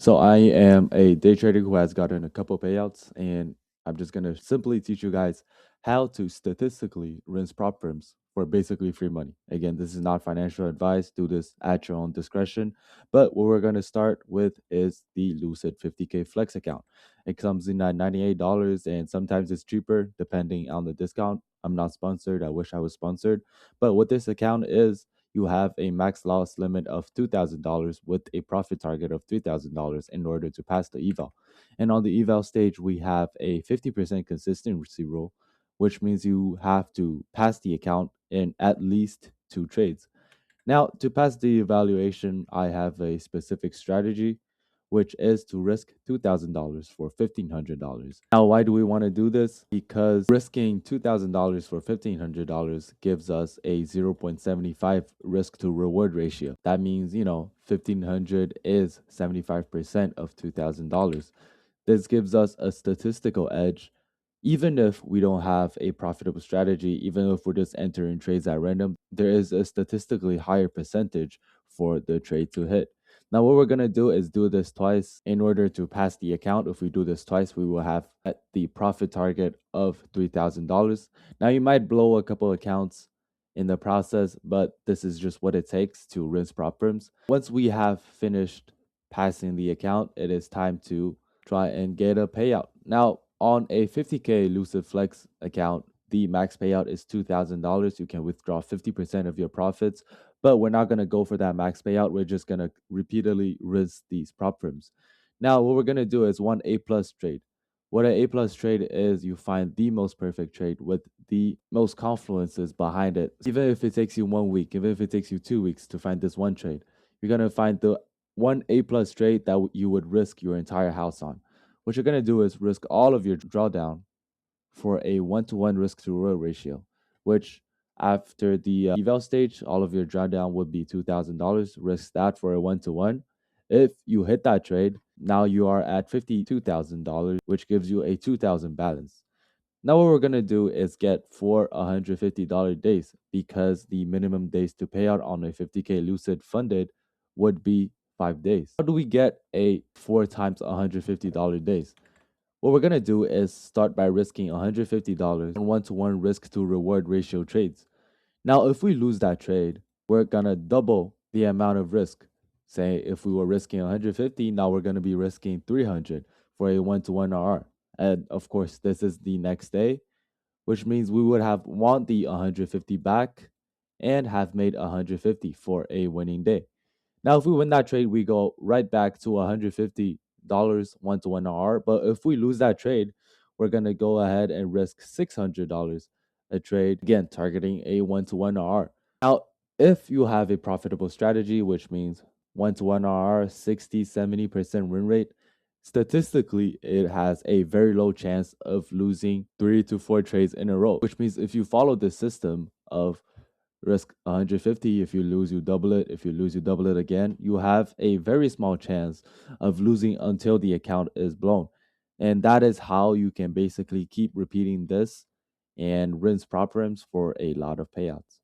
So I am a day trader who has gotten a couple payouts, and I'm just gonna simply teach you guys how to statistically rinse prop firms for basically free money. Again, this is not financial advice. Do this at your own discretion. But what we're gonna start with is the Lucid 50K Flex account. It comes in at $98, and sometimes it's cheaper depending on the discount. I'm not sponsored. I wish I was sponsored. But what this account is, you have a max loss limit of $2,000 with a profit target of $3,000 in order to pass the eval. And on the eval stage, we have a 50% consistency rule, which means you have to pass the account in at least 2 trades. Now, to pass the evaluation, I have a specific strategy, which is to risk $2,000 for $1,500. Now, why do we want to do this? Because risking $2,000 for $1,500 gives us a 0.75 risk to reward ratio. That means, 1,500 is 75% of $2,000. This gives us a statistical edge even if we don't have a profitable strategy, even if we're just entering trades at random, there is a statistically higher percentage for the trade to hit. Now, what we're going to do is do this twice in order to pass the account. If we do this twice, we will have at the profit target of $3,000. Now, you might blow a couple accounts in the process, but this is just what it takes to rinse prop firms. Once we have finished passing the account, it is time to try and get a payout. Now, on a 50K Lucid Flex account, the max payout is $2,000. You can withdraw 50% of your profits, but we're not going to go for that max payout. We're just going to repeatedly risk these prop firms. Now, what we're going to do is one A plus trade. What an A plus trade is, you find the most perfect trade with the most confluences behind it. Even if it takes you 1 week, even if it takes you 2 weeks to find this one trade, you're going to find the one A plus trade that you would risk your entire house on. What you're going to do is risk all of your drawdown for a 1-to-1 risk to reward ratio, which after the eval stage, all of your drawdown would be $2,000. Risk that for a 1-to-1. If you hit that trade, now you are at $52,000, which gives you a 2,000 balance. Now what we're going to do is get 4 $150 days because the minimum days to pay out on a 50K Lucid funded would be 5 days. How do we get a 4 times $150 days? What we're going to do is start by risking $150 on 1-to-1 risk to reward ratio trades. Now, if we lose that trade, we're going to double the amount of risk. Say if we were risking 150, now we're going to be risking 300 for a 1-to-1 RR. And of course, this is the next day, which means we would have won the 150 back and have made 150 for a winning day. Now, if we win that trade, we go right back to $150 1-to-1 RR. But if we lose that trade, we're going to go ahead and risk $600 a trade, again, targeting a 1-to-1 RR. Now, if you have a profitable strategy, which means 1-to-1 RR, 60-70% win rate, statistically, it has a very low chance of losing 3 to 4 trades in a row, which means if you follow this system of risk 150, if you lose, you double it. If you lose, you double it again. You have a very small chance of losing until the account is blown. And that is how you can basically keep repeating this and rinse prop firms for a lot of payouts.